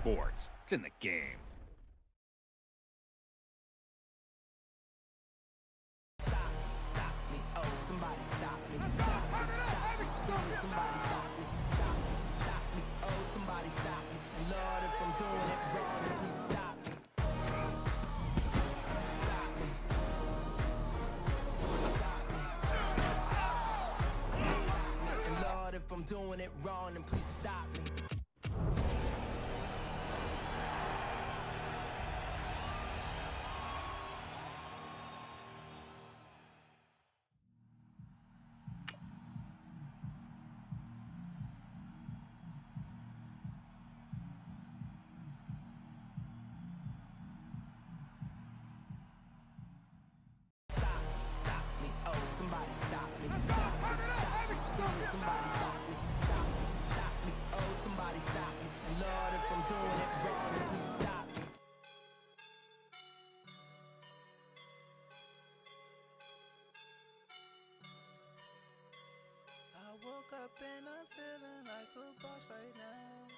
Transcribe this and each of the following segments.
sports. It's in the game. Stop me, oh, somebody stop me. Stop me, stop me. Somebody stop me. Stop me, stop me, oh, somebody stop me. Lord, if I'm doing it wrong, then please stop me. Stop me. Stop me. And Lord, if I'm doing it wrong, then please stop me. Somebody stop me. Stop me, stop me. Somebody stop me. Stop me, stop me. Oh, somebody stop me. Lord, if I'm doing it wrong, then please stop me. I woke up and I'm feeling like a boss right now.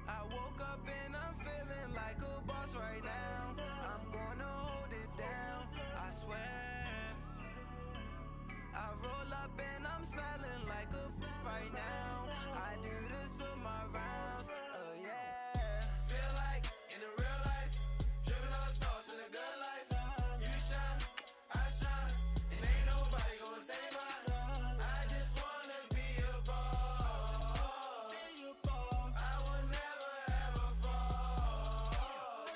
I woke up and I'm feeling like a boss right now. I'm gonna hold it down, I swear. I roll up and I'm smelling like a right now. I do this for my rounds, oh yeah. Feel like in the real life, dripping on sauce in a good life. You shine, I shine, and ain't nobody gonna take mine. I just wanna be a boss. I will never ever fall.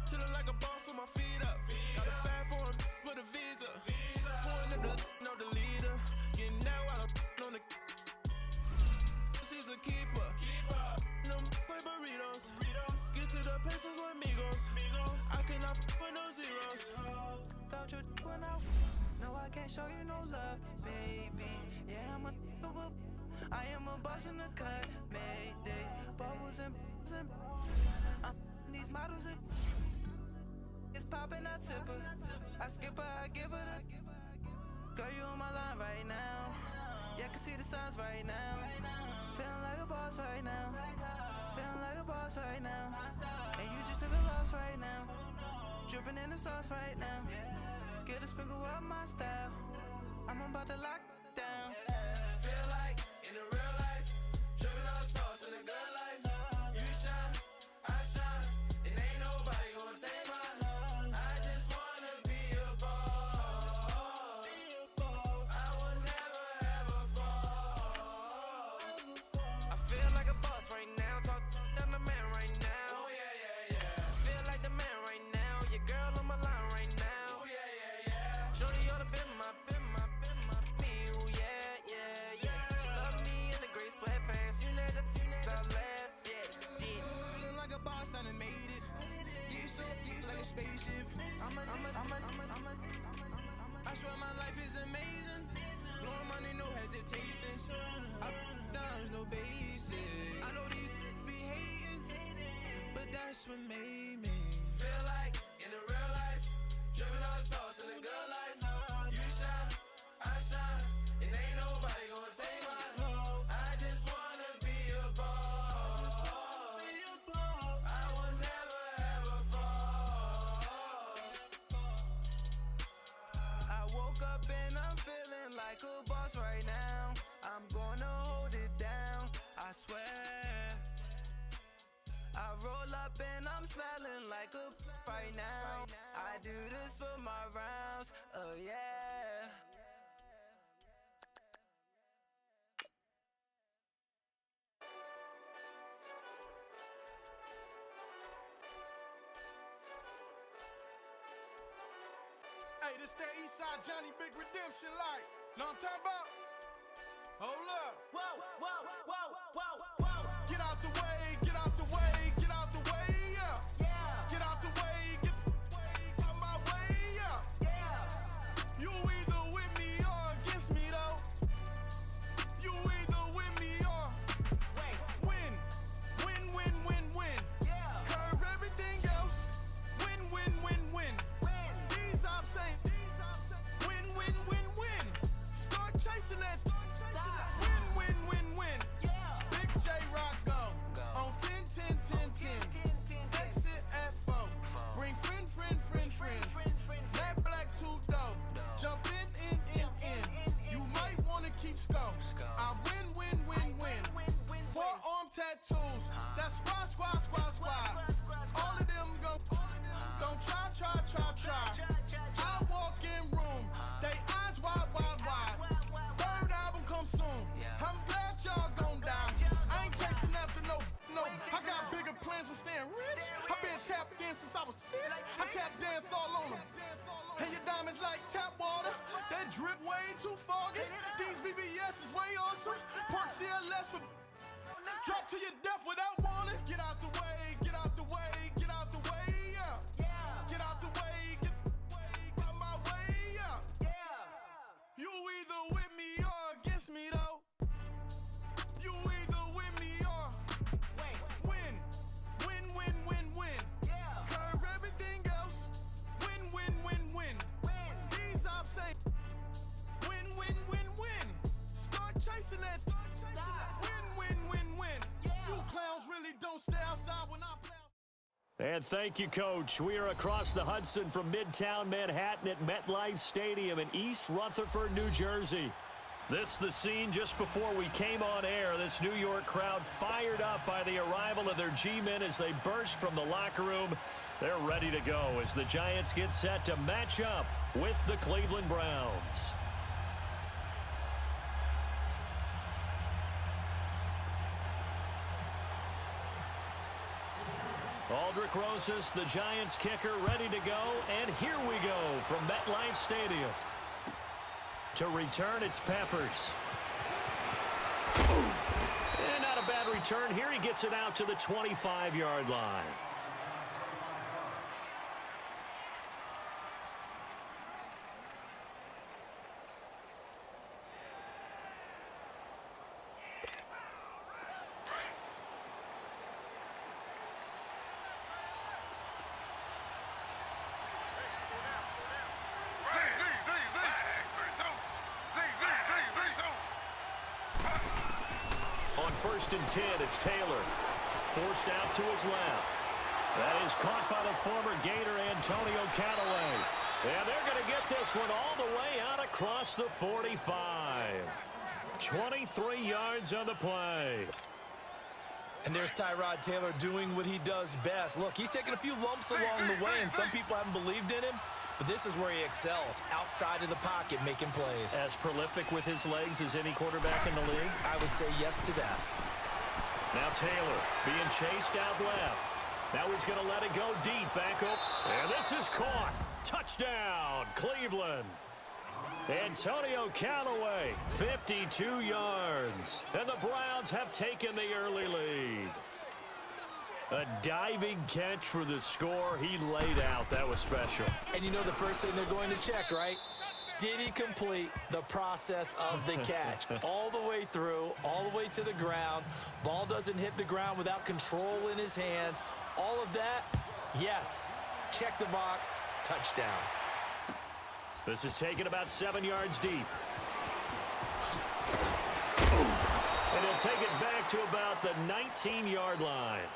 Chillin' like a boss with my feet up. Got a bag for him with a visa. Pulling up the know the leader. Getting that while I'm on the. She's a keeper. Them play burritos. Get to the pesos with amigos. I cannot with no zeros. Without your when out. No, I can't show you no love, baby. Yeah, I am a boss in the cut. Mayday. Bubbles and these models are. It's poppin', I tip her. I skip her, I give her the. Girl, you on my line right now. Yeah, I can see the signs right now. Feeling like a boss right now. Feeling like a boss right now. And you just took a loss right now. Dripping in the sauce right now. Get a sprinkle up my style. I'm about to lock down. Feel like in the real life, dripping on sauce in a good life. You shine, I shine, and ain't nobody gonna take mine. I just wanna be a boss. I will never ever fall. I feel like a boss right now. Talk to the man right now. Oh yeah. Feel like the man right now. Your girl on my line right now. Oh yeah. Shorty oughta been my me. Oh yeah. She love me in the gray sweatpants. You know that I left. Yeah. Feeling like a boss, I done made it. Get so like a spaceship. I swear my life is amazing. Blowing money, no hesitation. Up, downs, no basic. I know these be hating, but that's what made me feel like in the real life, dripping on sauce in a good life. You shine, I shine, and ain't nobody gonna take mine. I just wanna be a boss. I will never ever fall. I woke up and I'm feeling like a boss right now. I'm gonna hold it down, I swear. I roll up and I'm smelling like a right now. I do this for my rounds, oh yeah. Hey, this that Eastside Johnny Big Redemption like. Know what I'm talking about? Hold up. Whoa. Get out the way, get out the way, get out the way, yeah. Get out the way, get out my way, yeah. You either with me or against me though. You either with me or win. Curve everything else. Win. These ops ain't win. Start chasing that. Win. it's like tap water. That drip way too foggy. These VVS is way awesome. Park CLS for drop to your death without warning. Get out the way, get out the way, get out the way, yeah. Get out the way, get out my way, yeah. You either with me or against me though. You either with me or win. Win, win, win, win. Curve everything else. Win, win, win, win. These ops say win, win, win, win. Start chasing that. Win, win, win, win. You clowns really don't stay outside when I play. And thank you, Coach. We are across the Hudson from Midtown Manhattan at MetLife Stadium in East Rutherford, New Jersey. This the scene just before we came on air. This New York crowd fired up by the arrival of their G-men as they burst from the locker room. They're ready to go as the Giants get set to match up with the Cleveland Browns. Aldrick Rosas, the Giants kicker, ready to go. And here we go from MetLife Stadium. To return, it's Peppers. And not a bad return here. He gets it out to the 25-yard line. First and 10, it's Taylor. Forced out to his left. That is caught by the former Gator Antonio Callaway. And they're going to get this one all the way out across the 45. 23 yards on the play. And there's Tyrod Taylor doing what he does best. Look, he's taken a few lumps along the way, and some people haven't believed in him. But this is where he excels, outside of the pocket, making plays. As prolific with his legs as any quarterback in the league? I would say yes to that. Now Taylor being chased out left. Now he's going to let it go deep back up. And this is caught. Touchdown, Cleveland. Antonio Callaway, 52 yards. And the Browns have taken the early lead. A diving catch for the score. He laid out. That was special. And you know the first thing they're going to check, right? Did he complete the process of the catch? All the way through, all the way to the ground. Ball doesn't hit the ground without control in his hands. All of that, yes. Check the box. Touchdown. This is taken about 7 yards deep. And he'll take it back to about the 19-yard line.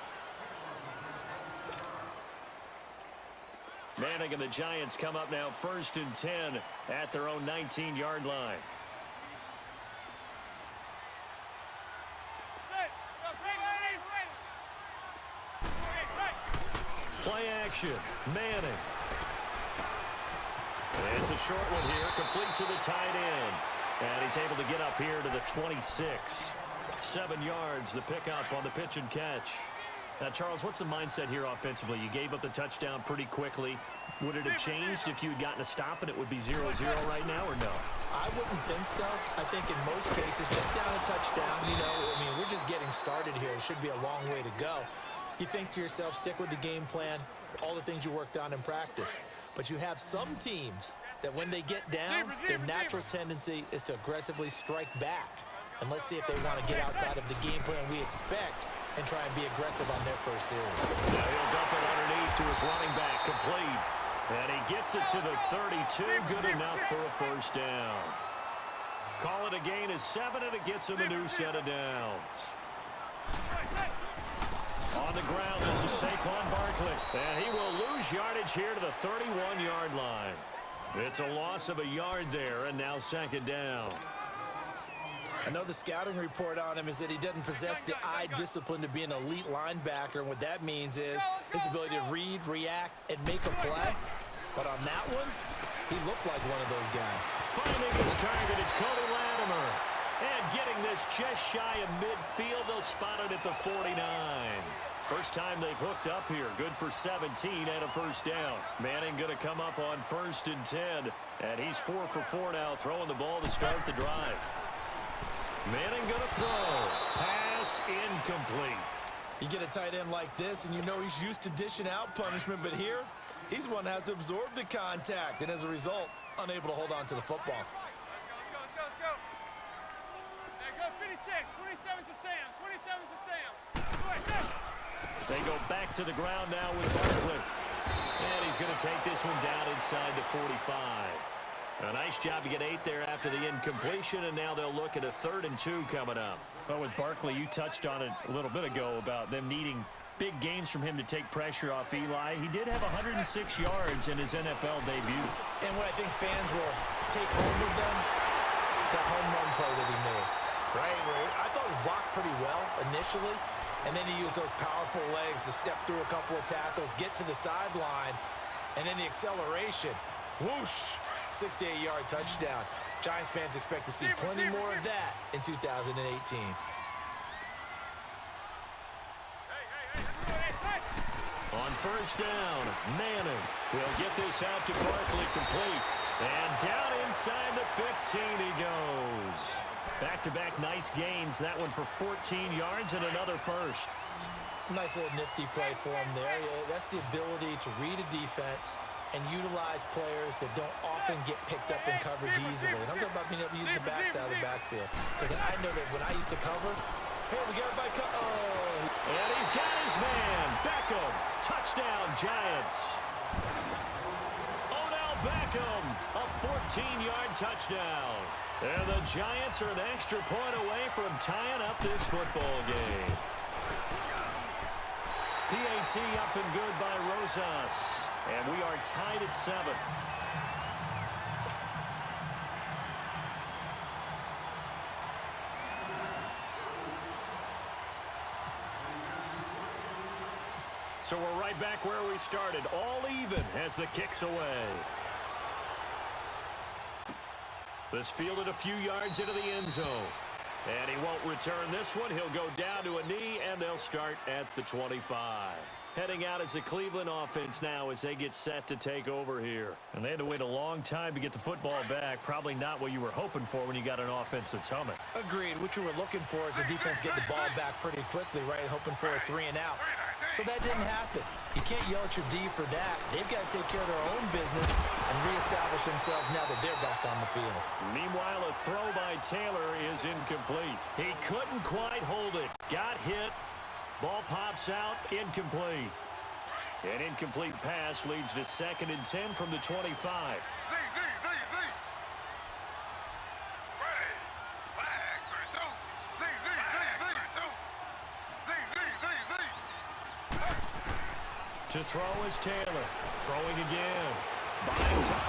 Manning and the Giants come up now first and 10 at their own 19-yard line. Play action. Manning. And it's a short one here, complete to the tight end. And he's able to get up here to the 26. 7 yards, the pickup on the pitch and catch. Now, Charles, what's the mindset here offensively? You gave up the touchdown pretty quickly. Would it have changed if you had gotten a stop and it would be 0-0 right now, or no? I wouldn't think so. I think in most cases, just down a touchdown, you know, I mean, we're just getting started here. It should be a long way to go. You think to yourself, stick with the game plan, all the things you worked on in practice. But you have some teams that when they get down, their natural tendency is to aggressively strike back. And let's see if they want to get outside of the game plan we expect and try and be aggressive on their first series. Now he'll dump it underneath to his running back, complete. And he gets it to the 32, good enough for a first down. Call it a gain of 7, and it gets him a new set of downs. On the ground, this is Saquon Barkley. And he will lose yardage here to the 31-yard line. It's a loss of a yard there, and now second down. I know the scouting report on him is that he doesn't possess the eye discipline to be an elite linebacker, and what that means is his ability to read, react, and make a play. But on that one, he looked like one of those guys. Finding his target, it's Cody Latimer. And getting this just shy of midfield, they'll spot it at the 49. First time they've hooked up here. Good for 17 and a first down. Manning going to come up on 1st and 10. And he's 4 for 4 now, throwing the ball to start the drive. Manning going to throw. Pass incomplete. You get a tight end like this, and you know he's used to dishing out punishment, but here, he's the one that has to absorb the contact, and as a result, unable to hold on to the football. Let's go. There go 56. 27's to Sam. 27's to Sam. They go back to the ground now with Barkley. And he's going to take this one down inside the 45. A nice job to get 8 there after the incompletion, and now they'll look at a 3rd and 2 coming up. Well, with Barkley, you touched on it a little bit ago about them needing big games from him to take pressure off Eli. He did have 106 yards in his NFL debut. And what I think fans will take home with them, that home run play that he made. Right? Where I thought it was blocked pretty well initially, and then he used those powerful legs to step through a couple of tackles, get to the sideline, and then the acceleration. Whoosh! 68-yard touchdown. Giants fans expect to see plenty more of that in 2018. On 1st down, Manning will get this out to Barkley, complete. And down inside the 15 he goes. Back-to-back nice gains. That one for 14 yards and another first. Nice little nifty play for him there. That's the ability to read a defense and utilize players that don't often get picked up in coverage easily. And I'm talking about being able to use the backside of the backfield. Because I know that when I used to cover, hey, we got everybody And he's got his man. Beckham. Touchdown, Giants. Odell Beckham. A 14-yard touchdown. And the Giants are an extra point away from tying up this football game. PAT up and good by Rosas. And we are tied at 7. So we're right back where we started. All even as the kick's away. This fielded a few yards into the end zone. And he won't return this one. He'll go down to a knee, and they'll start at the 25. Heading out as the Cleveland offense now as they get set to take over here. And they had to wait a long time to get the football back. Probably not what you were hoping for when you got an offense that's humming. Agreed. What you were looking for is the defense get the ball back pretty quickly, right? Hoping for a 3 and out. So that didn't happen. You can't yell at your D for that. They've got to take care of their own business and reestablish themselves now that they're back on the field. Meanwhile, a throw by Taylor is incomplete. He couldn't quite hold it. Got hit. Ball pops out. Incomplete. An incomplete pass leads to 2nd and 10 from the 25. To throw is Taylor. Throwing again.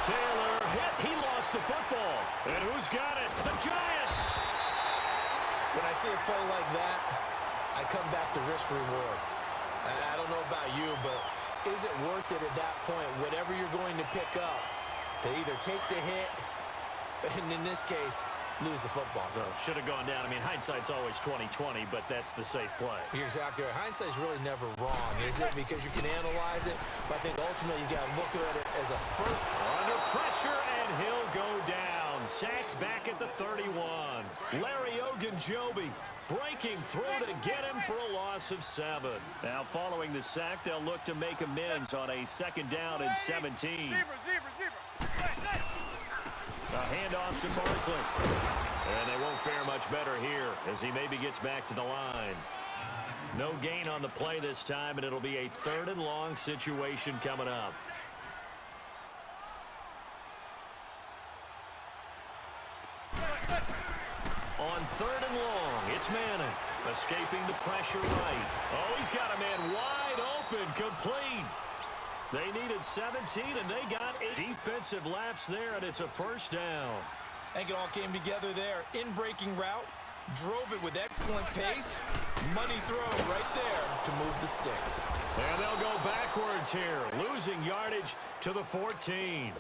Taylor hit. He lost the football. And who's got it? The Giants. When I see a play like that, I come back to risk reward. I don't know about you, but is it worth it at that point, whatever you're going to pick up, to either take the hit, and in this case, lose the football? So should have gone down. I mean, hindsight's always 20/20, but that's the safe play. You're exactly right. Hindsight's really never wrong, is it? Because you can analyze it, but I think ultimately you got to look at it as a first. Under pressure, and he'll go down. Sacked back at the 31. Larry Ogunjobi breaking through to get him for a loss of 7. Now, following the sack, they'll look to make amends on a 2nd down and 17. A handoff to Barkley. And they won't fare much better here as he maybe gets back to the line. No gain on the play this time, and it'll be a 3rd and long situation coming up. On 3rd and long, it's Manning. Escaping the pressure right. Oh, he's got a man wide open, complete. They needed 17, and they got 8 defensive laps there, and it's a 1st down. I think it all came together there. In-breaking route, drove it with excellent pace. Money throw right there to move the sticks. And they'll go backwards here, losing yardage to the 14.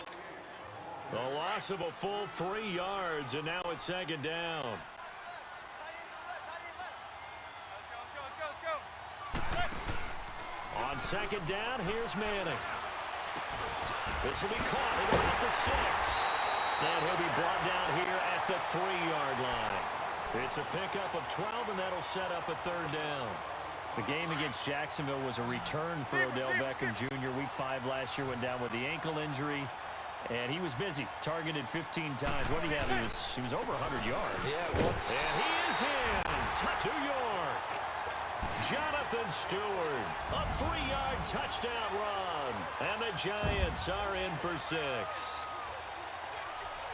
The loss of a full 3 yards, and now it's 2nd down. second down, here's Manning. This will be caught at about the 6. And he'll be brought down here at the 3-yard line. It's a pickup of 12, and that'll set up a third down. The game against Jacksonville was a return for Odell Beckham Jr. Week 5 last year, went down with the ankle injury, and he was busy, targeted 15 times. What did he have? He was over 100 yards. Yeah, well, and he is in. To York. Jonathan Stewart, a 3-yard touchdown run, and the Giants are in for 6.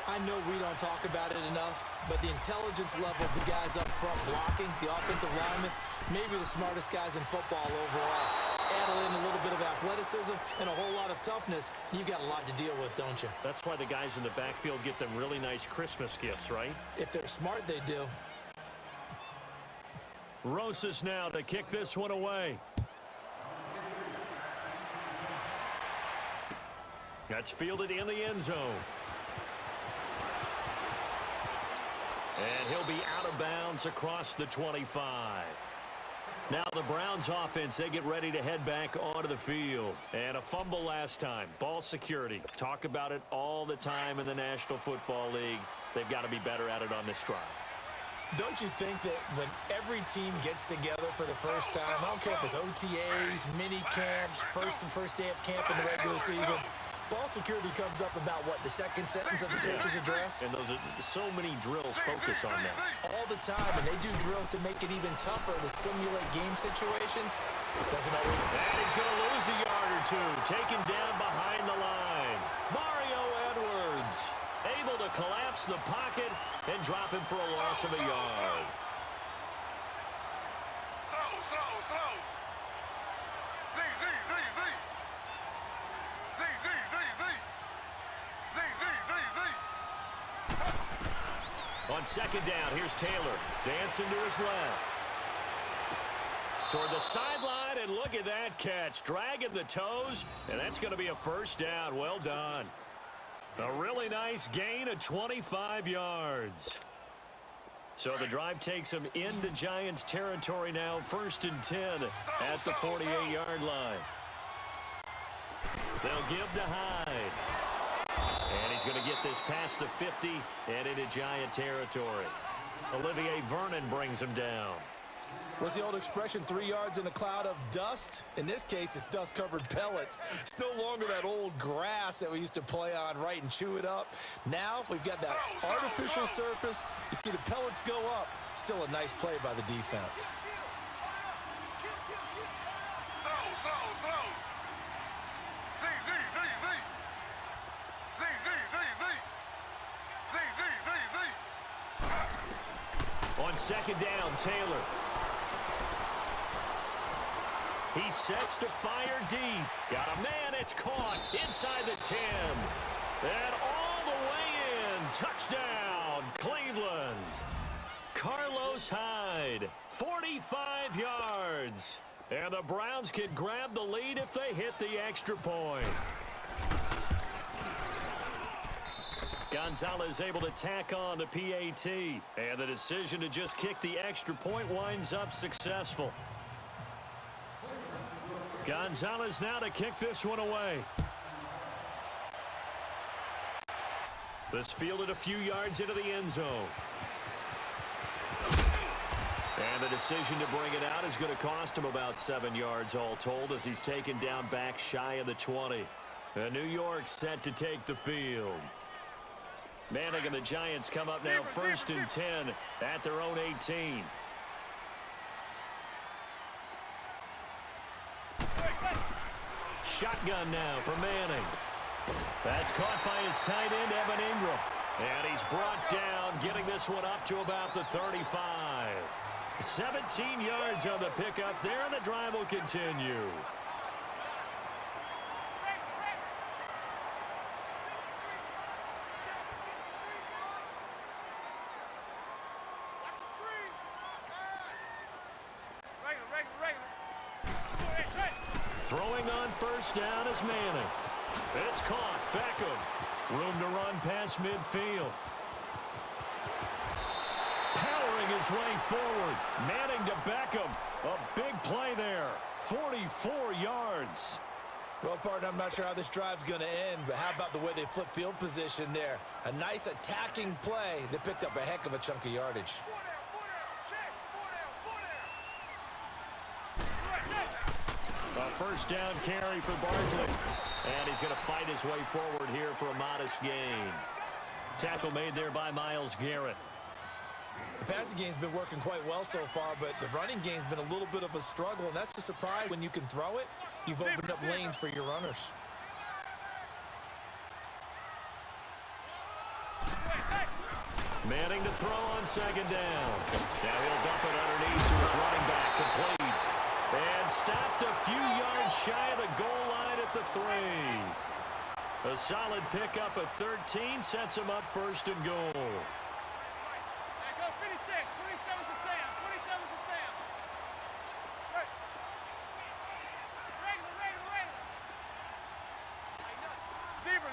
I know we don't talk about it enough, but the intelligence level of the guys up front blocking, the offensive linemen, maybe the smartest guys in football overall. Add in a little bit of athleticism and a whole lot of toughness, you've got a lot to deal with, don't you? That's why the guys in the backfield get them really nice Christmas gifts, right? If they're smart, they do. Rosas now to kick this one away. That's fielded in the end zone. And he'll be out of bounds across the 25. Now the Browns offense, they get ready to head back onto the field. And a fumble last time. Ball security. Talk about it all the time in the National Football League. They've got to be better at it on this drive. Don't you think that when every team gets together for the first time, I don't care if it's OTAs, mini camps, first day of camp in the regular season, ball security comes up about, what, the second sentence of the coach's address? And those are so many drills focus on that. All the time, and they do drills to make it even tougher to simulate game situations. Doesn't always... And he's going to lose a yard or two. Taken down behind the line. Mario Edwards able to collapse the pocket and drop him for a loss of a yard. Slow. On second down, here's Taylor. Dancing to his left. Toward the sideline, and look at that catch. Dragging the toes, and that's going to be a first down. Well done. A really nice gain of 25 yards. So the drive takes him into Giants territory now. 1st and 10 at the 48-yard line. They'll give to Hyde. And he's going to get this past the 50 and into Giant territory. Olivier Vernon brings him down. What's the old expression, 3 yards in a cloud of dust? In this case, it's dust-covered pellets. It's no longer that old grass that we used to play on, right, and chew it up. Now we've got that artificial surface. You see the pellets go up. Still a nice play by the defense. On second down, Taylor. He sets to fire deep. Got a man, it's caught inside the 10. And all the way in. Touchdown, Cleveland. Carlos Hyde, 45 yards. And the Browns can grab the lead if they hit the extra point. Gonzalez able to tack on the PAT. And the decision to just kick the extra point winds up successful. Gonzalez now to kick this one away. This fielded a few yards into the end zone. And the decision to bring it out is going to cost him about 7 yards all told as he's taken down back shy of the 20. And New York set to take the field. Manning and the Giants come up now 1st and 10 at their own 18. Shotgun now for Manning. That's caught by his tight end, Evan Ingram. And he's brought down, getting this one up to about the 35. 17 yards on the pickup there, and the drive will continue. Throwing on first down is Manning. It's caught. Beckham. Room to run past midfield. Powering his way forward. Manning to Beckham. A big play there. 44 yards. Well, partner, I'm not sure how this drive's going to end, but how about the way they flip field position there? A nice attacking play that picked up a heck of a chunk of yardage. A first down carry for Barkley. And he's going to fight his way forward here for a modest gain. Tackle made there by Myles Garrett. The passing game's been working quite well so far, but the running game's been a little bit of a struggle, and that's a surprise. When you can throw it, you've opened up lanes for your runners. Manning to throw on second down. Now he'll dump it underneath to his running back, complete. And stopped a few yards shy of the goal line at the 3. A solid pickup of 13 sets him up first and goal.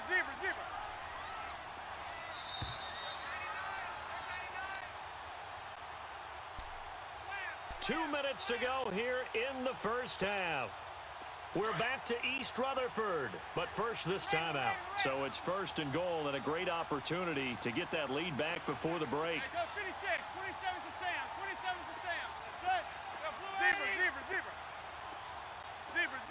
Zebra. 2 minutes to go here in the first half. We're back to East Rutherford, but first this time out. So it's first and goal and a great opportunity to get that lead back before the break. Go 56, 27 to Sam, 27 to Sam. Good. Zebra.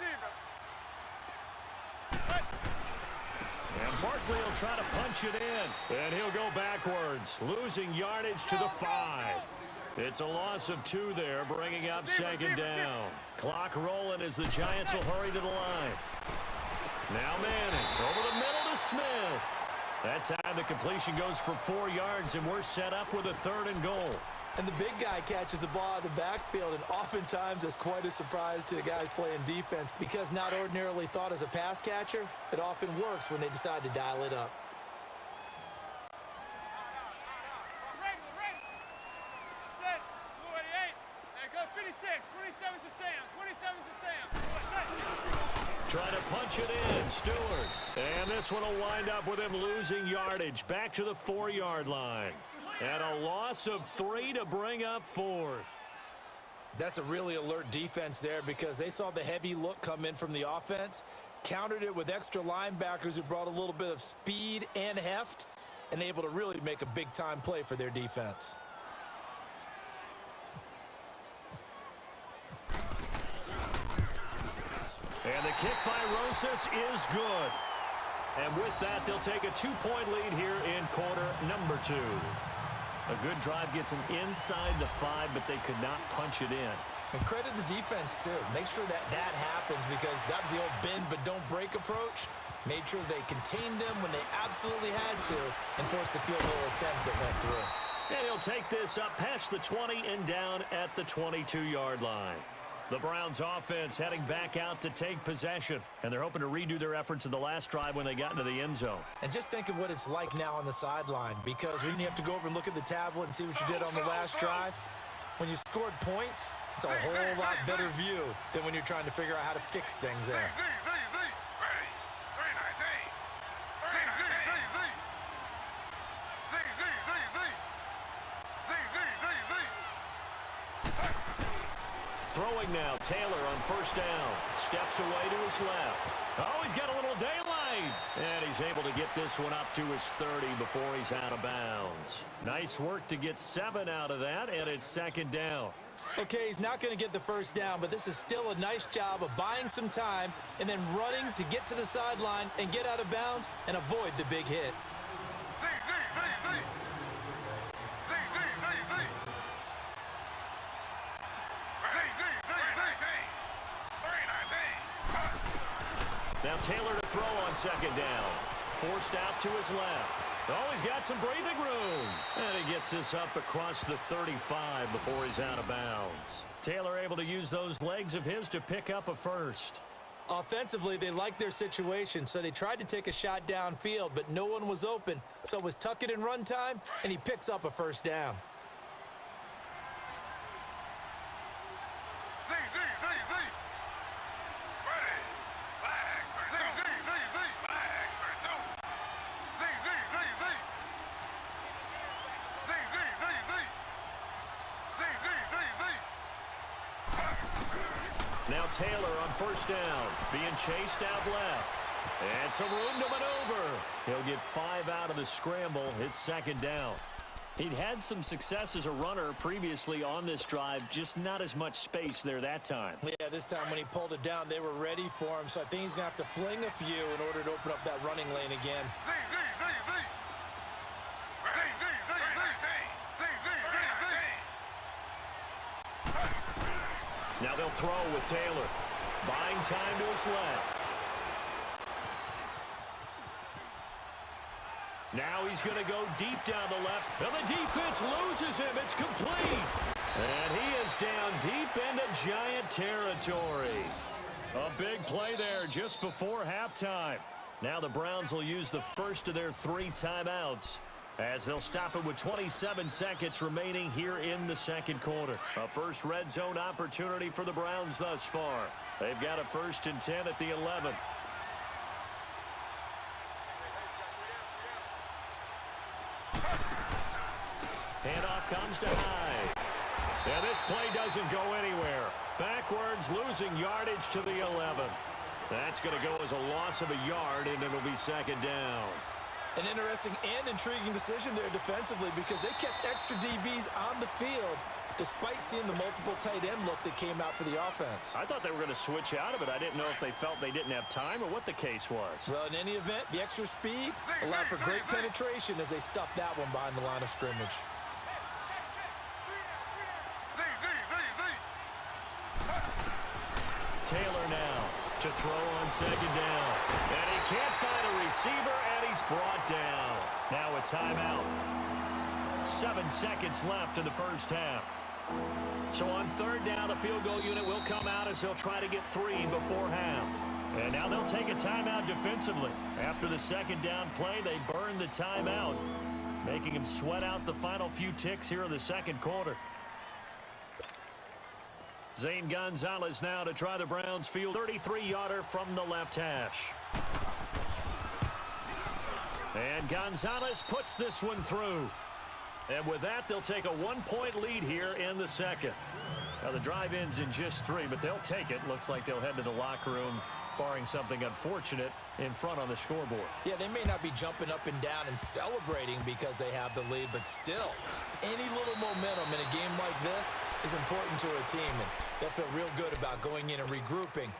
And Barkley will try to punch it in, and he'll go backwards, losing yardage to the 5. It's a loss of 2 there, bringing up second down. Clock rolling as the Giants will hurry to the line. Now Manning over the middle to Smith. That time the completion goes for 4 yards, and we're set up with a 3rd and goal. And the big guy catches the ball out of the backfield, and oftentimes it's quite a surprise to the guys playing defense because not ordinarily thought as a pass catcher, it often works when they decide to dial it up. Trying to punch it in, Stewart. And this one will wind up with him losing yardage back to the 4-yard line. And a loss of 3 to bring up 4th. That's a really alert defense there because they saw the heavy look come in from the offense, countered it with extra linebackers who brought a little bit of speed and heft, and able to really make a big-time play for their defense. And the kick by Rosas is good. And with that, they'll take a 2-point lead here in quarter number 2. A good drive gets them inside the 5, but they could not punch it in. And credit the defense, too. Make sure that happens because that was the old bend but don't break approach. Made sure they contained them when they absolutely had to and forced the field goal attempt that went through. And he'll take this up past the 20 and down at the 22-yard line. The Browns offense heading back out to take possession, and they're hoping to redo their efforts in the last drive when they got into the end zone. And just think of what it's like now on the sideline, because when you have to go over and look at the tablet and see what you did on the last drive, when you scored points, it's a whole lot better view than when you're trying to figure out how to fix things there. Throwing now, Taylor on first down. Steps away to his left. Oh, he's got a little daylight. And he's able to get this one up to his 30 before he's out of bounds. Nice work to get 7 out of that, and it's second down. Okay, he's not going to get the first down, but this is still a nice job of buying some time and then running to get to the sideline and get out of bounds and avoid the big hit. Now Taylor to throw on second down. Forced out to his left. Oh, he's got some breathing room. And he gets this up across the 35 before he's out of bounds. Taylor able to use those legs of his to pick up a first. Offensively, they liked their situation, so they tried to take a shot downfield, but no one was open. So it was tuck it and run time, and he picks up a first down. Now Taylor on first down, being chased out left. And some room to maneuver. He'll get 5 out of the scramble. It's second down. He'd had some success as a runner previously on this drive, just not as much space there that time. Yeah, this time when he pulled it down, they were ready for him, so I think he's going to have to fling a few in order to open up that running lane again. Now they'll throw with Taylor. Buying time to his left. Now he's going to go deep down the left. And the defense loses him. It's complete. And he is down deep into Giant territory. A big play there just before halftime. Now the Browns will use the first of their 3 timeouts, as they'll stop it with 27 seconds remaining here in the second quarter. A first red zone opportunity for the Browns thus far. They've got a 1st and 10 at the 11. Handoff comes to Hyde. And this play doesn't go anywhere. Backwards, losing yardage to the 11. That's going to go as a loss of a yard, and it'll be second down. An interesting and intriguing decision there defensively, because they kept extra DBs on the field despite seeing the multiple tight end look that came out for the offense. I thought they were going to switch out of it. I didn't know if they felt they didn't have time or what the case was. Well, in any event, the extra speed allowed for great penetration as they stuffed that one behind the line of scrimmage. Taylor now to throw on second down. And he can't find a receiver, and he's brought down. Now a timeout. 7 seconds left in the first half. So on third down, the field goal unit will come out as they'll try to get 3 before half. And now they'll take a timeout defensively. After the second down play, they burn the timeout, making him sweat out the final few ticks here in the second quarter. Zane Gonzalez now to try the Browns field. 33-yarder from the left hash. And Gonzalez puts this one through. And with that, they'll take a 1-point lead here in the second. Now, the drive ends in just 3, but they'll take it. Looks like they'll head to the locker room, barring something unfortunate in front on the scoreboard. Yeah, they may not be jumping up and down and celebrating because they have the lead, but still, any little momentum in a game like this is important to a team, and they'll feel real good about going in and regrouping,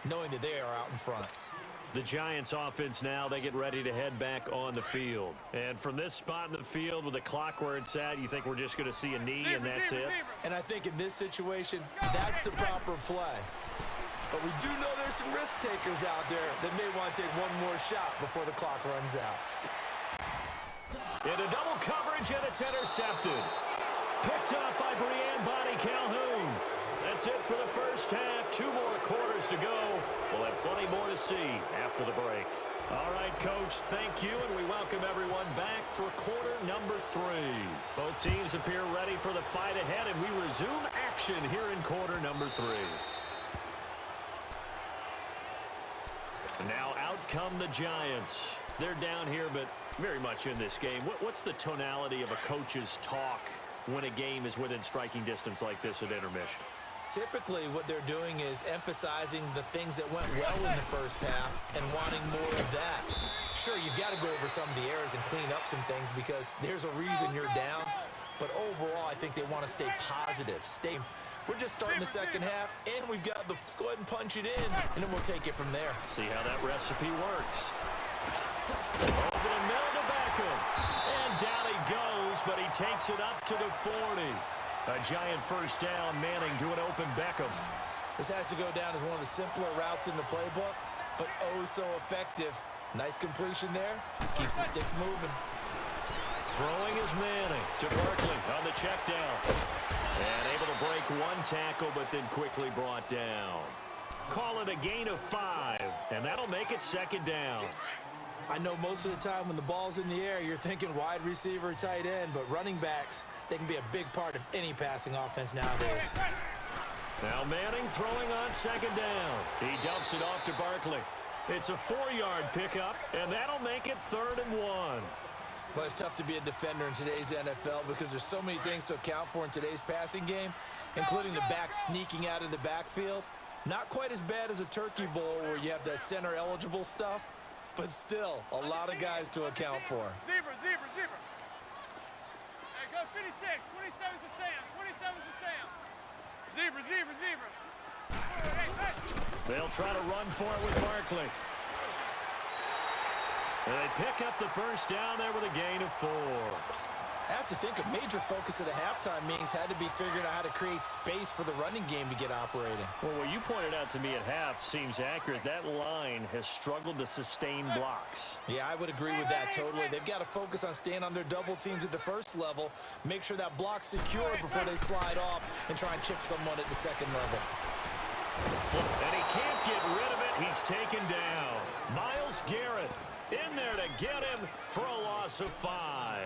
knowing that they are out in front. The Giants offense now, they get ready to head back on the field. And from this spot in the field with the clock where it's at, you think we're just going to see a knee and that's it? And I think in this situation, that's the proper play. But we do know there's some risk takers out there that may want to take one more shot before the clock runs out. Into double coverage, and it's intercepted. Picked up by Brianne Bonnie Calhoun. That's it for the first half. 2 more quarters to go. We'll have plenty more to see after the break. All right, Coach, thank you, and we welcome everyone back for quarter number 3. Both teams appear ready for the fight ahead, and we resume action here in quarter number 3. Now out come the Giants. They're down here, but very much in this game. What's the tonality of a coach's talk when a game is within striking distance like this at intermission? Typically, what they're doing is emphasizing the things that went well in the first half and wanting more of that. Sure, you've got to go over some of the errors and clean up some things because there's a reason you're down. But overall, I think they want to stay positive. We're just starting the second half, and we've got let's go ahead and punch it in, and then we'll take it from there. See how that recipe works. Over the middle to Beckham. And down he goes, but he takes it up to the 40. A Giant first down, Manning to an open Beckham. This has to go down as one of the simpler routes in the playbook, but oh so effective. Nice completion there. Keeps the sticks moving. Throwing is Manning to Barkley on the check down. And able to break 1 tackle, but then quickly brought down. Call it a gain of 5, and that'll make it second down. I know most of the time when the ball's in the air, you're thinking wide receiver, tight end, but running backs, they can be a big part of any passing offense nowadays. Now Manning throwing on second down. He dumps it off to Barkley. It's a 4-yard pickup, and that'll make it 3rd and 1. Well, it's tough to be a defender in today's NFL because there's so many things to account for in today's passing game, including the back sneaking out of the backfield. Not quite as bad as a turkey bowl where you have that center-eligible stuff, but still a lot of guys to account for. Zebra. Hey, go 56. 27's to Sam. 27's to Sam. Zebra. Hey. They'll try to run for it with Barkley. And they pick up the first down there with a gain of 4. I have to think a major focus of the halftime meetings had to be figuring out how to create space for the running game to get operating. Well, what you pointed out to me at half seems accurate. That line has struggled to sustain blocks. Yeah, I would agree with that totally. They've got to focus on staying on their double teams at the first level, make sure that block's secure before they slide off and try and chip someone at the second level. And he can't get rid of it. He's taken down. Myles Garrett in there to get him for a loss of 5.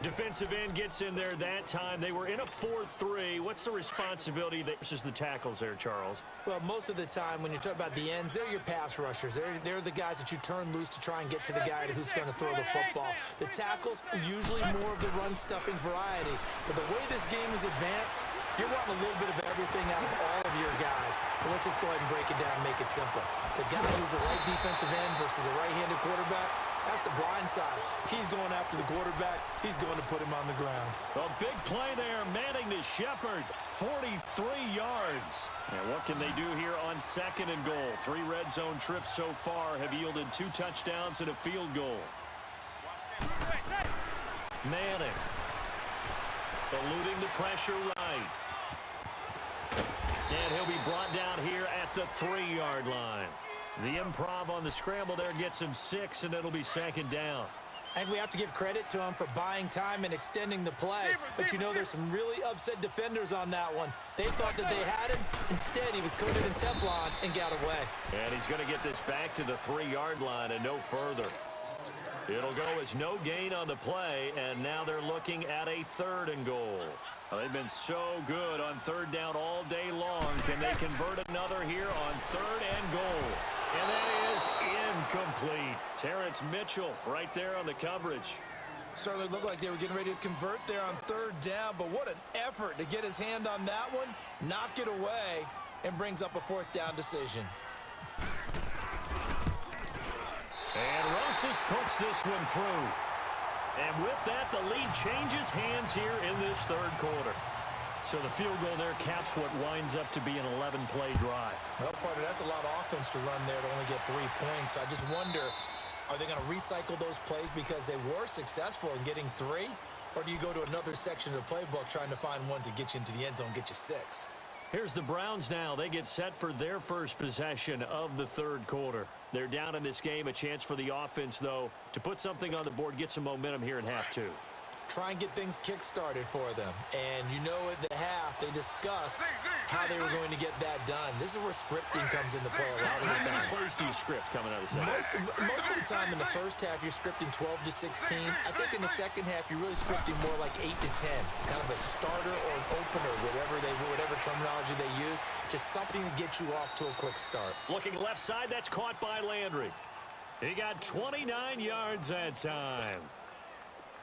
Defensive end gets in there that time. They were in a 4-3. What's the responsibility versus the tackles there, Charles? Well, most of the time when you talk about the ends, they're your pass rushers. They're the guys that you turn loose to try and get to the guy who's going to throw the football. The tackles, usually more of the run-stuffing variety. But the way this game is advanced, you're wanting a little bit of everything out of all of your guys. But let's just go ahead and break it down and make it simple. The guy who's a right defensive end versus a right-handed quarterback, that's the blind side. He's going after the quarterback. He's going to put him on the ground. A big play there. Manning to Shepard. 43 yards. And what can they do here on 2nd and goal? 3 red zone trips so far have yielded 2 touchdowns and a field goal. Manning. Eluding the pressure right. And he'll be brought down here at the 3-yard line. The improv on the scramble there gets him 6, and it'll be 2nd down. I think we have to give credit to him for buying time and extending the play. But you know, there's some really upset defenders on that one. They thought that they had him. Instead, he was coated in Teflon and got away. And he's going to get this back to the 3-yard line and no further. It'll go as no gain on the play, and now they're looking at a 3rd and goal. They've been so good on 3rd down all day long. Can they convert another here on 3rd and goal? And that is incomplete. Terrence Mitchell right there on the coverage. Certainly looked like they were getting ready to convert there on 3rd down, but what an effort to get his hand on that one, knock it away, and brings up a 4th down decision. And Rosas puts this one through. And with that, the lead changes hands here in this 3rd quarter. So the field goal there caps what winds up to be an 11-play drive. Well, partner, that's a lot of offense to run there to only get 3 points. So I just wonder, are they going to recycle those plays because they were successful in getting 3? Or do you go to another section of the playbook trying to find ones that get you into the end zone, get you 6? Here's the Browns now. They get set for their first possession of the 3rd quarter. They're down in this game. A chance for the offense, though, to put something on the board, get some momentum here in half 2. Try and get things kick-started for them. And you know at the half, they discussed how they were going to get that done. This is where scripting comes into play a lot of the time. How many plays do you script coming out of the second? Most of the time in the first half, you're scripting 12 to 16. I think in the second half, you're really scripting more like 8 to 10. Kind of a starter or an opener, whatever terminology they use. Just something to get you off to a quick start. Looking left side, that's caught by Landry. He got 29 yards that time.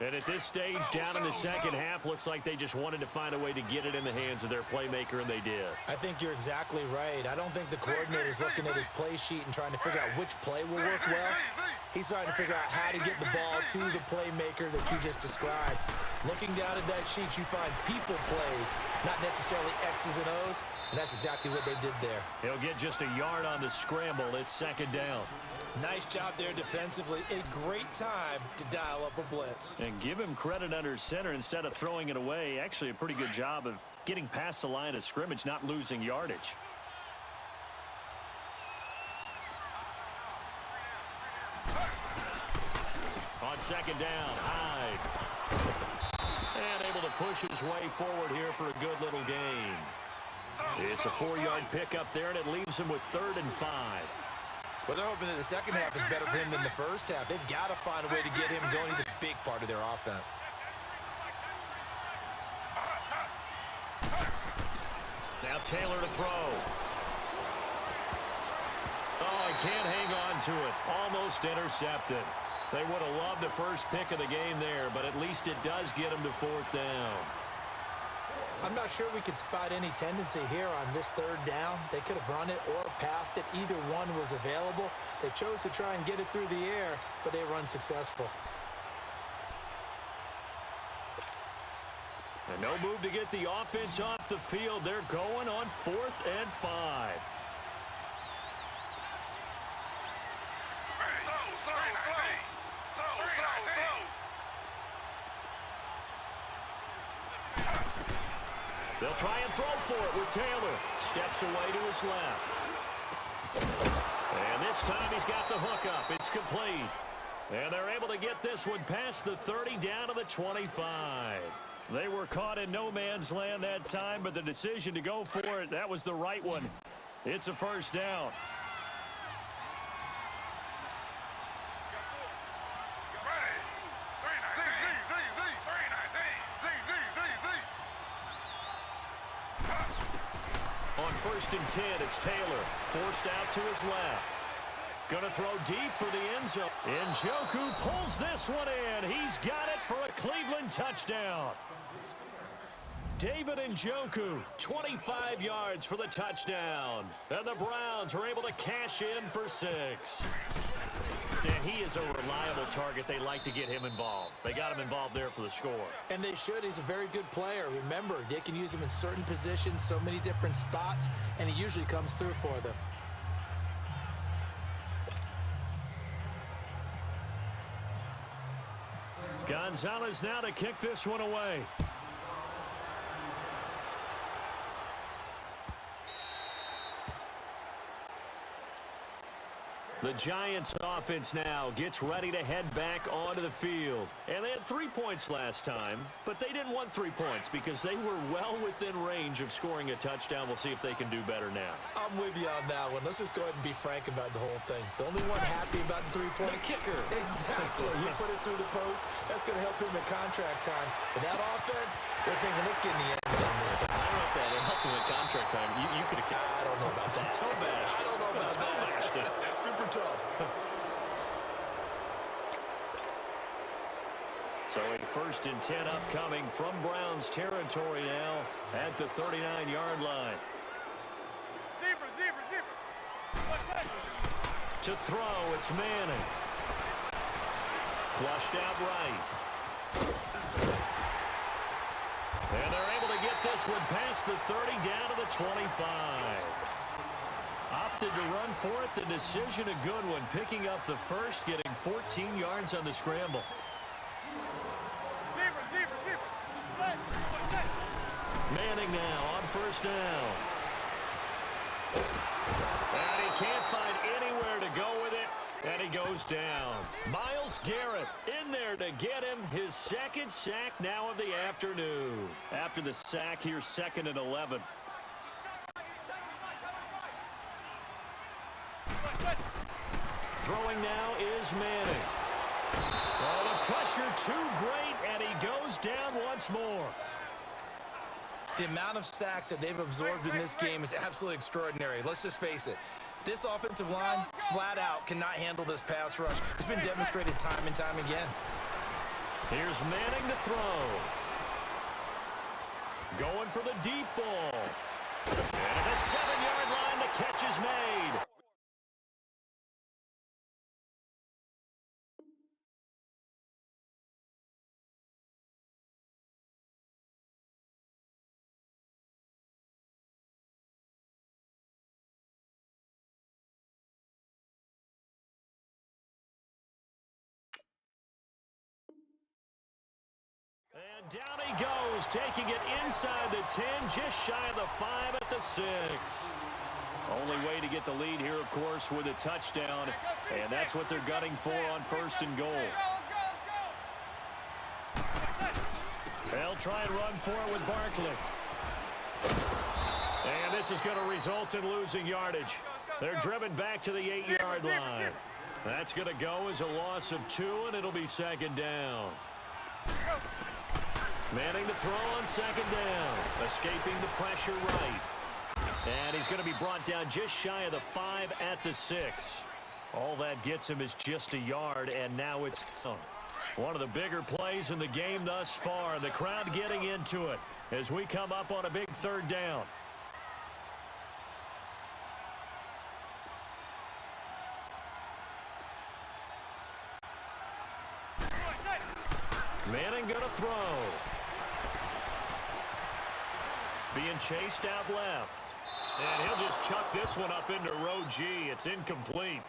And at this stage, down in the second half, looks like they just wanted to find a way to get it in the hands of their playmaker, and they did. I think you're exactly right. I don't think the coordinator's looking at his play sheet and trying to figure out which play will work well. He's trying to figure out how to get the ball to the playmaker that you just described. Looking down at that sheet, you find people plays, not necessarily X's and O's, and that's exactly what they did there. He'll get just a yard on the scramble. It's 2nd down. Nice job there defensively. A great time to dial up a blitz. And give him credit under center instead of throwing it away. Actually, a pretty good job of getting past the line of scrimmage, not losing yardage. On 2nd down, Hyde. And able to push his way forward here for a good little gain. It's a 4-yard pickup there, and it leaves him with 3rd and 5. Well, they're hoping that the second half is better for him than the first half. They've got to find a way to get him going. He's a big part of their offense. Now Taylor to throw. Oh, he can't hang on to it. Almost intercepted. They would have loved the first pick of the game there, but at least it does get him to 4th down. I'm not sure we could spot any tendency here on this third down. They could have run it or passed it. Either one was available. They chose to try and get it through the air, but they were unsuccessful. And no move to get the offense off the field. They're going on 4th and 5. They'll try and throw for it with Taylor. Steps away to his left. And this time he's got the hook up. It's complete. And they're able to get this one past the 30 down to the 25. They were caught in no man's land that time, but the decision to go for it, that was the right one. It's a first down. On 1st and 10, it's Taylor, forced out to his left. Gonna throw deep for the end zone. Njoku pulls this one in. He's got it for a Cleveland touchdown. David Njoku, 25 yards for the touchdown. And the Browns are able to cash in for 6. And he is a reliable target. They like to get him involved. They got him involved there for the score. And they should. He's a very good player. Remember, they can use him in certain positions, so many different spots, and he usually comes through for them. Gonzalez now to kick this one away. The Giants offense now gets ready to head back onto the field. And they had 3 points last time, but they didn't want 3 points because they were well within range of scoring a touchdown. We'll see if they can do better now. I'm with you on that one. Let's just go ahead and be frank about the whole thing. The only one happy about the 3-point kicker. Exactly. You put it through the post. That's going to help him in contract time. But that offense, they're thinking, let's get in the end zone this time. I don't know if that would help him in contract time. You could have kicked. I don't know about that. Toe bash. I don't know about that. Super tough. So a 1st and 10 upcoming from Browns territory now at the 39-yard line. Zebra. To throw, it's Manning. Flushed out right. And they're able to get this one past the 30 down to the 25. Opted to run for it. The decision a good one. Picking up the first, getting 14 yards on the scramble. Zebra. Manning now on 1st down. And he can't find anywhere to go with it. And he goes down. Myles Garrett in there to get him his 2nd sack now of the afternoon. After the sack, here's 2nd and 11. Throwing now is Manning. Oh, the pressure too great, and he goes down once more. The amount of sacks that they've absorbed in this game is absolutely extraordinary. Let's just face it. This offensive line, flat out, cannot handle this pass rush. It's been demonstrated time and time again. Here's Manning to throw. Going for the deep ball. And at the 7-yard line, the catch is made. And down he goes, taking it inside the 10, just shy of the 5 at the 6. Only way to get the lead here, of course, with a touchdown, and that's what they're gunning for on 1st and goal. They'll try and run for it with Barkley. And this is going to result in losing yardage. They're driven back to the 8-yard line. That's going to go as a loss of 2, and it'll be 2nd down. Manning to throw on 2nd down. Escaping the pressure right. And he's going to be brought down just shy of the 5 at the 6. All that gets him is just a yard, and now it's One of the bigger plays in the game thus far. The crowd getting into it as we come up on a big third down. Manning going to throw. Being chased out left. And he'll just chuck this one up into row G. It's incomplete.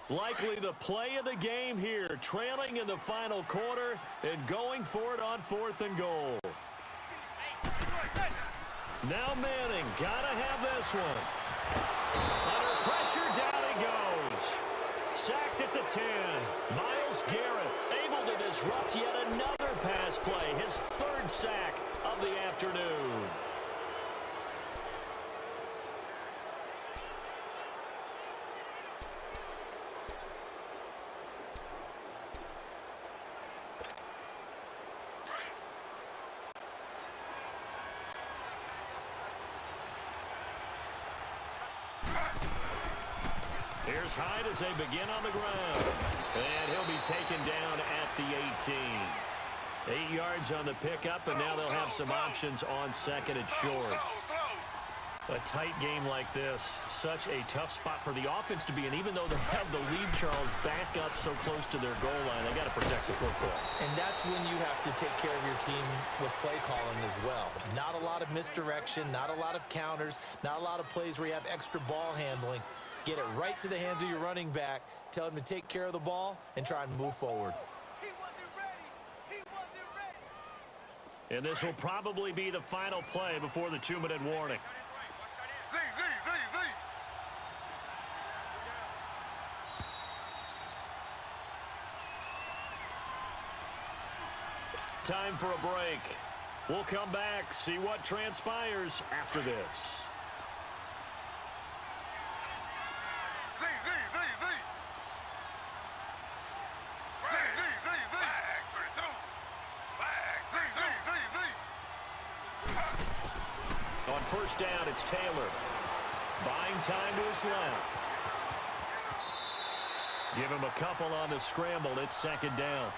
Likely the play of the game here, trailing in the final quarter and going for it on 4th and goal. Now Manning, gotta have this one. Under pressure, down he goes. Sacked at the 10. Myles Garrett able to disrupt yet another pass play, his 3rd sack of the afternoon. Here's Hyde as they begin on the ground. And he'll be taken down at the 18. 8 yards on the pickup, and now they'll have some options on 2nd and short. A tight game like this, such a tough spot for the offense to be in. Even though they have the lead, Charles, back up so close to their goal line, they got to protect the football. And that's when you have to take care of your team with play calling as well. Not a lot of misdirection, not a lot of counters, not a lot of plays where you have extra ball handling. Get it right to the hands of your running back, tell him to take care of the ball, and try and move forward. He wasn't ready. He wasn't ready. And this will probably be the final play before the 2-minute warning. Time for a break. We'll come back, see what transpires after this. On 1st down, it's Taylor. Buying time to his left. Give him a couple on the scramble. It's 2nd down.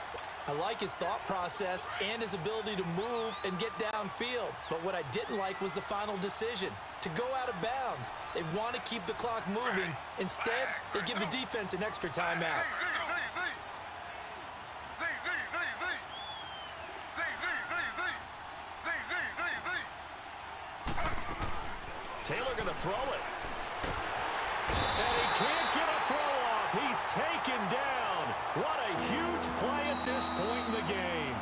I like his thought process and his ability to move and get downfield. But what I didn't like was the final decision, to go out of bounds. They want to keep the clock moving. Instead, they give the defense an extra timeout. Taylor going to throw it. And he can't get a throw off. He's taken down. What a huge play at this point in the game.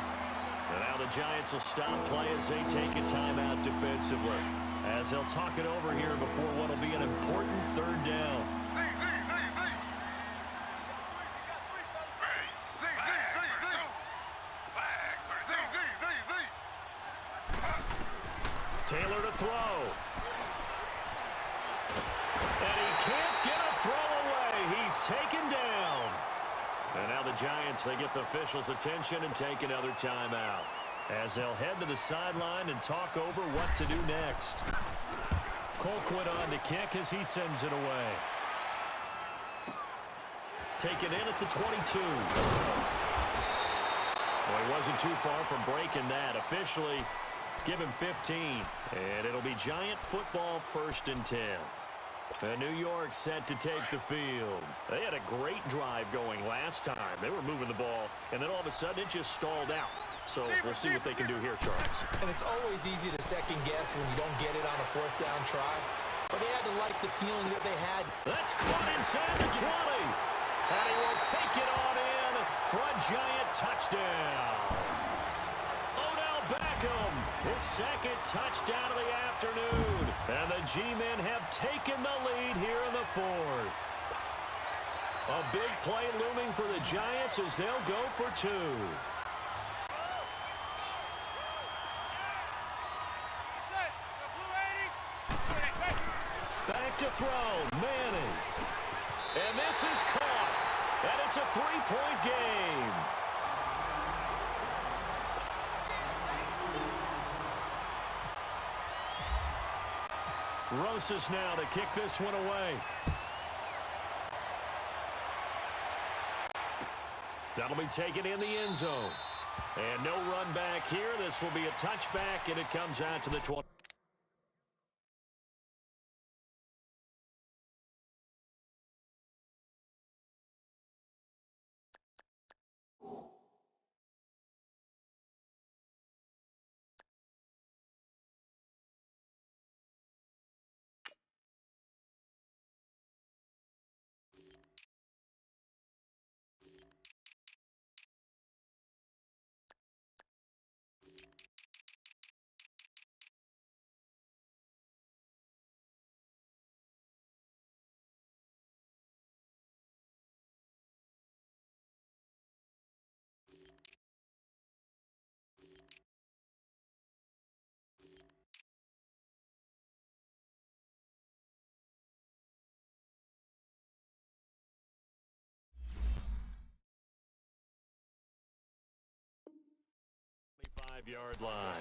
And now the Giants will stop play as they take a timeout defensively, as they'll talk it over here before what will be an important 3rd down. Taylor to throw. And he can't get a throw away. He's taken down. And now the Giants, they get the officials' attention and take another timeout, as they'll head to the sideline and talk over what to do next. Colquitt on to kick as he sends it away. Taken in at the 22. Well, he wasn't too far from breaking that. Officially, give him 15. And it'll be Giant football, 1st and 10. New York set to take the field. They had a great drive going last time. They were moving the ball, and then all of a sudden it just stalled out. So we'll see what they can do here, Charles. And it's always easy to second guess when you don't get it on a 4th down try. But they had to like the feeling that they had. That's caught inside the 20. And he will take it on in for a Giant touchdown. Odell Beckham, his 2nd touchdown of the afternoon. And the G-men have taken the lead here in the 4th. A big play looming for the Giants as they'll go for 2. Back to throw, Manning. And this is caught. And it's a three-point game. Rosas now to kick this one away. That'll be taken in the end zone. And no run back here. This will be a touchback, and it comes out to the 20. Five-yard line.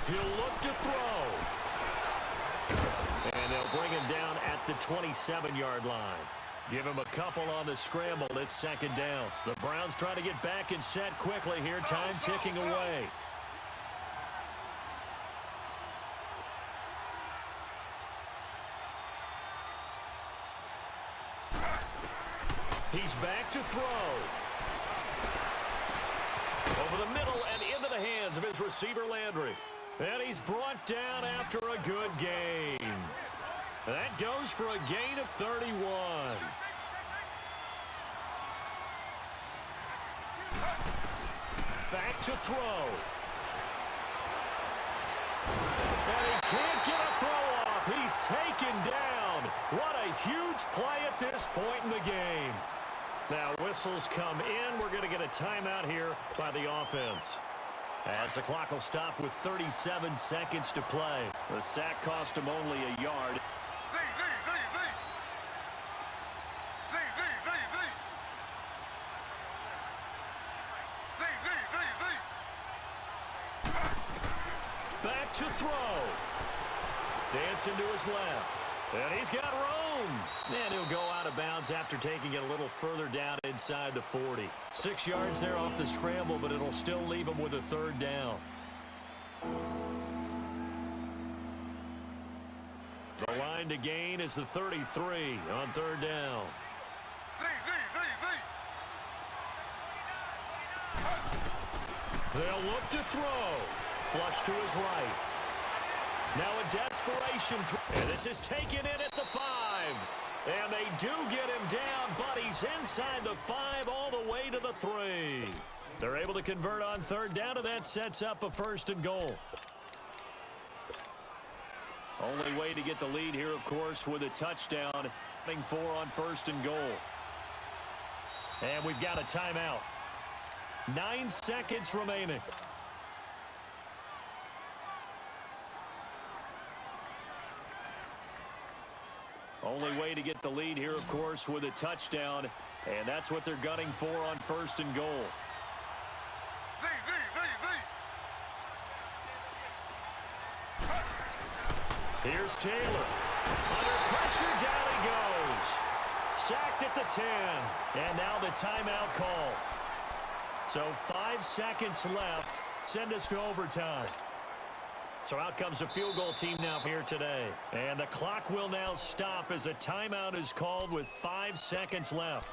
He'll look to throw. And they'll bring him down at the 27-yard line. Give him a couple on the scramble. It's second down. The Browns try to get back and set quickly here. Time ticking away. He's back to throw. Over the middle and into the hands of his receiver, Landry. And he's brought down after a good game. That goes for a gain of 31. Back to throw. And he can't get a throw off. He's taken down. What a huge play at this point in the game. Now whistles come in. We're going to get a timeout here by the offense. As the clock will stop with 37 seconds to play. The sack cost him only a yard. Back to throw. Dancing to his left. And he's got room. And he'll go out of bounds after taking it a little further down inside the 40. 6 yards there off the scramble, but it'll still leave him with a third down. The line to gain is the 33 on third down. They'll look to throw. Flush to his right. Now a desperation throw. And this is taken in at the 5. And they do get him down, but he's inside the 5 all the way to the 3. They're able to convert on third down, and that sets up a first and goal. Only way to get the lead here, of course, with a touchdown. 4 on first and goal. And we've got a timeout. 9 seconds remaining. Only way to get the lead here, of course, with a touchdown. And that's what they're gunning for on first and goal. Here's Taylor. Under pressure, down he goes. Sacked at the 10. And now the timeout call. So 5 seconds left. Send us to overtime. So out comes a field goal team now here today. And the clock will now stop as a timeout is called with 5 seconds left.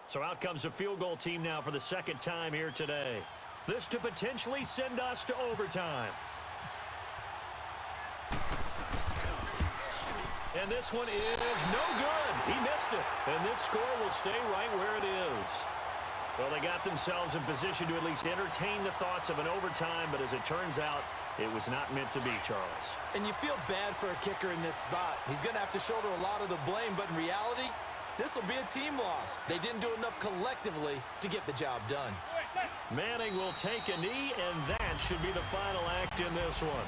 So out comes a field goal team now for the second time here today. This to potentially send us to overtime. And this one is no good. He missed it. And this score will stay right where it is. Well, they got themselves in position to at least entertain the thoughts of an overtime, but as it turns out, it was not meant to be, Charles. And you feel bad for a kicker in this spot. He's going to have to shoulder a lot of the blame, but in reality, this will be a team loss. They didn't do enough collectively to get the job done. Manning will take a knee, and that should be the final act in this one.